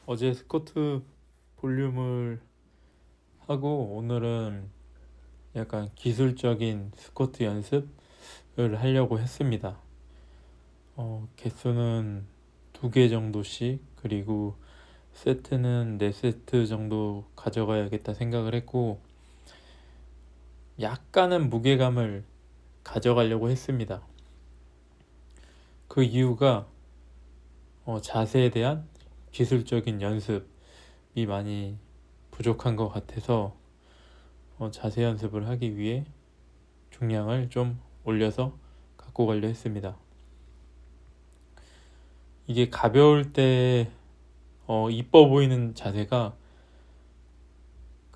어제 스쿼트 볼륨을 하고 오늘은 약간 기술적인 스쿼트 연습을 하려고 했습니다. 개수는 2개 정도씩, 그리고 세트는 4세트 정도 가져가야겠다 생각을 했고, 약간은 무게감을 가져가려고 했습니다. 그 이유가 자세에 대한 기술적인 연습이 많이 부족한 것 같아서 자세 연습을 하기 위해 중량을 좀 올려서 갖고 가려 했습니다. 이게 가벼울 때 이뻐 보이는 자세가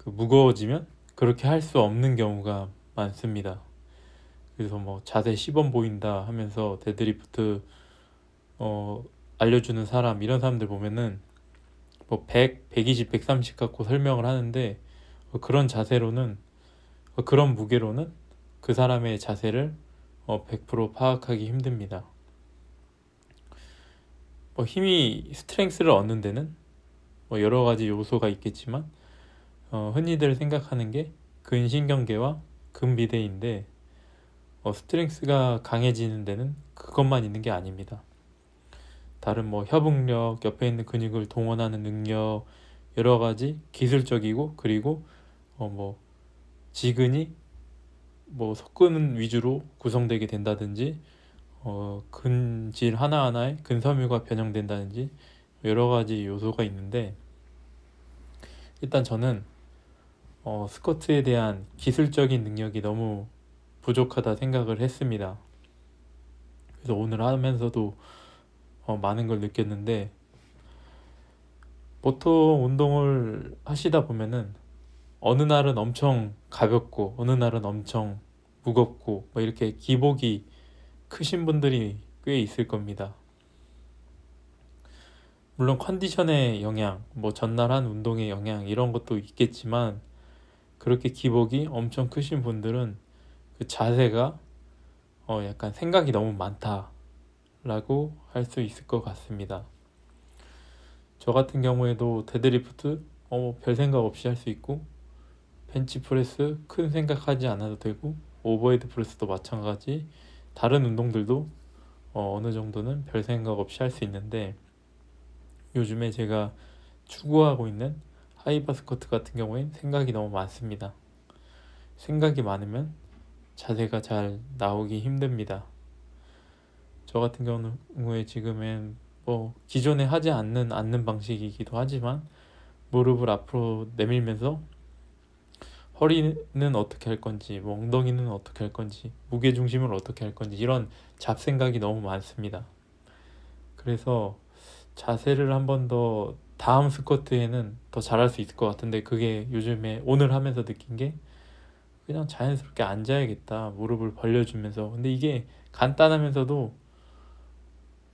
무거워지면 그렇게 할 수 없는 경우가 많습니다. 그래서 뭐 자세 시범 보인다 하면서 데드리프트 알려주는 사람, 이런 사람들 보면은 뭐 100, 120, 130 갖고 설명을 하는데, 그런 자세로는, 그런 무게로는 그 사람의 자세를 100% 파악하기 힘듭니다. 힘이 스트렝스를 얻는 데는 여러 가지 요소가 있겠지만, 흔히들 생각하는 게 근신경계와 근비대인데, 스트렝스가 강해지는 데는 그것만 있는 게 아닙니다. 다른 협응력, 옆에 있는 근육을 동원하는 능력, 여러 가지 기술적이고, 그리고 지근이 석근 위주로 구성되게 된다든지, 근질 하나하나에 근섬유가 변형된다든지 여러 가지 요소가 있는데, 일단 저는 스쿼트에 대한 기술적인 능력이 너무 부족하다 생각을 했습니다. 그래서 오늘 하면서도 많은 걸 느꼈는데, 보통 운동을 하시다 보면은 어느 날은 엄청 가볍고 어느 날은 엄청 무겁고 이렇게 기복이 크신 분들이 꽤 있을 겁니다. 물론 컨디션의 영향, 전날 한 운동의 영향, 이런 것도 있겠지만, 그렇게 기복이 엄청 크신 분들은 그 자세가 약간 생각이 너무 많다라고 할 수 있을 것 같습니다. 저 같은 경우에도 데드리프트 별 생각 없이 할 수 있고, 벤치프레스 큰 생각하지 않아도 되고, 오버헤드 프레스도 마찬가지, 다른 운동들도 어느 정도는 별 생각 없이 할 수 있는데, 요즘에 제가 추구하고 있는 하이바 스쿼트 같은 경우엔 생각이 너무 많습니다. 생각이 많으면 자세가 잘 나오기 힘듭니다. 저 같은 경우에 지금은 기존에 하지 않는 방식이기도 하지만, 무릎을 앞으로 내밀면서 허리는 어떻게 할 건지, 엉덩이는 어떻게 할 건지, 무게 중심을 어떻게 할 건지, 이런 잡생각이 너무 많습니다. 그래서 자세를 한 번 더 다음 스쿼트에는 더 잘할 수 있을 것 같은데, 그게 요즘에 오늘 하면서 느낀 게, 그냥 자연스럽게 앉아야겠다, 무릎을 벌려주면서. 근데 이게 간단하면서도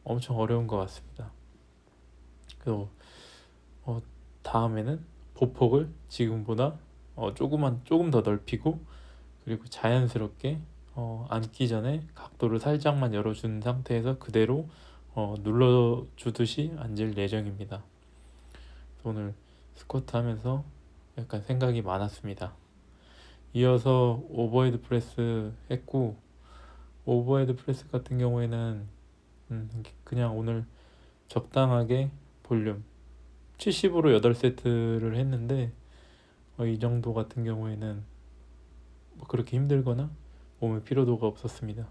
엄청 어려운 것 같습니다. 그래서 다음에는 보폭을 지금보다 조금 더 넓히고, 그리고 자연스럽게 앉기 전에 각도를 살짝만 열어준 상태에서 그대로 눌러주듯이 앉을 예정입니다. 오늘 스쿼트 하면서 약간 생각이 많았습니다. 이어서 오버헤드 프레스 했고, 오버헤드 프레스 같은 경우에는 그냥 오늘 적당하게 볼륨 70으로 8세트를 했는데, 이 정도 같은 경우에는 그렇게 힘들거나 몸에 피로도가 없었습니다.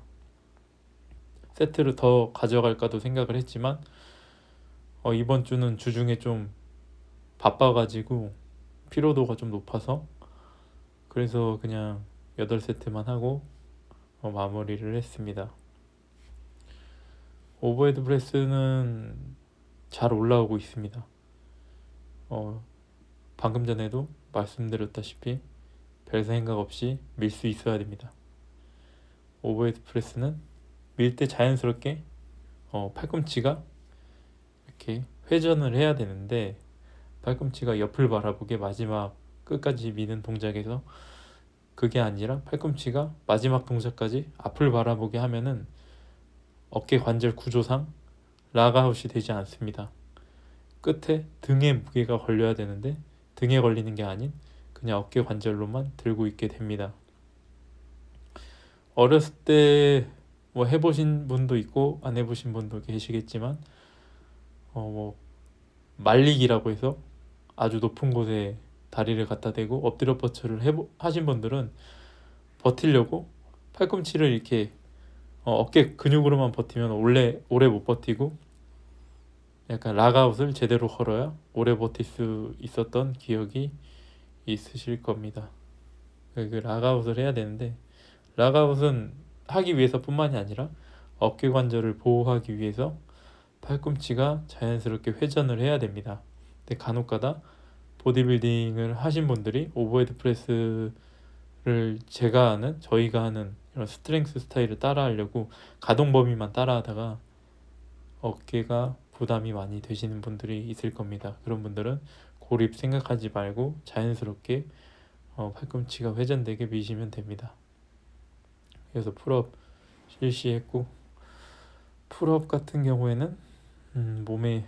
세트를 더 가져갈까도 생각을 했지만, 이번 주는 주중에 좀 바빠가지고 피로도가 좀 높아서, 그래서 그냥 8세트만 하고 마무리를 했습니다. 오버헤드 프레스는 잘 올라오고 있습니다. 방금 전에도 말씀드렸다시피 별 생각 없이 밀 수 있어야 됩니다. 오버헤드 프레스는 밀 때 자연스럽게 팔꿈치가 이렇게 회전을 해야 되는데, 팔꿈치가 옆을 바라보게 마지막 끝까지 미는 동작에서 그게 아니라 팔꿈치가 마지막 동작까지 앞을 바라보게 하면은 어깨 관절 구조상 락아웃이 되지 않습니다. 끝에 등에 무게가 걸려야 되는데 등에 걸리는 게 아닌 그냥 어깨 관절로만 들고 있게 됩니다. 어렸을 때 뭐 해보신 분도 있고 안 해보신 분도 계시겠지만 뭐 말리기라고 해서 아주 높은 곳에 다리를 갖다 대고 엎드려 뻗쳐를 하신 분들은 버티려고 팔꿈치를 이렇게 어깨 근육으로만 버티면 오래 못 버티고 약간 락아웃을 제대로 걸어야 오래 버틸 수 있었던 기억이 있으실 겁니다. 그 락아웃을 해야 되는데 락아웃은 하기 위해서뿐만이 아니라 어깨 관절을 보호하기 위해서 팔꿈치가 자연스럽게 회전을 해야 됩니다. 근데 간혹가다 보디빌딩을 하신 분들이 오버헤드 프레스를 저희가 하는 이런 스트렝스 스타일을 따라하려고 가동 범위만 따라하다가 어깨가 부담이 많이 되시는 분들이 있을 겁니다. 그런 분들은 고립 생각하지 말고 자연스럽게 팔꿈치가 회전되게 미시면 됩니다. 그래서 풀업 실시했고, 풀업 같은 경우에는 몸에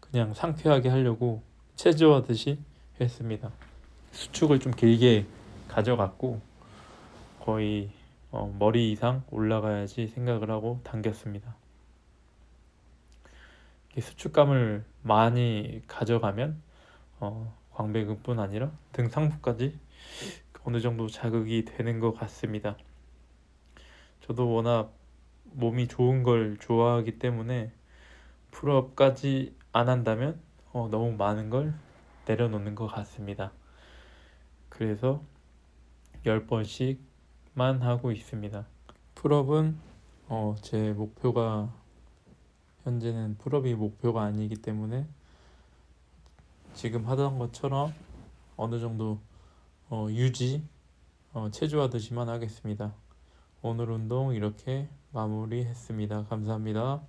그냥 상쾌하게 하려고 체조하듯이 했습니다. 수축을 좀 길게 가져갔고 거의 머리 이상 올라가야지 생각을 하고 당겼습니다. 수축감을 많이 가져가면 광배근뿐 아니라 등 상부까지 어느 정도 자극이 되는 것 같습니다. 저도 워낙 몸이 좋은 걸 좋아하기 때문에 풀업까지 안 한다면 너무 많은 걸 내려놓는 것 같습니다. 그래서 10번씩만 하고 있습니다. 풀업은 제 목표가 현재는 풀업이 목표가 아니기 때문에 지금 하던 것처럼 어느 정도 유지 체조하듯이만 하겠습니다. 오늘 운동 이렇게 마무리했습니다. 감사합니다.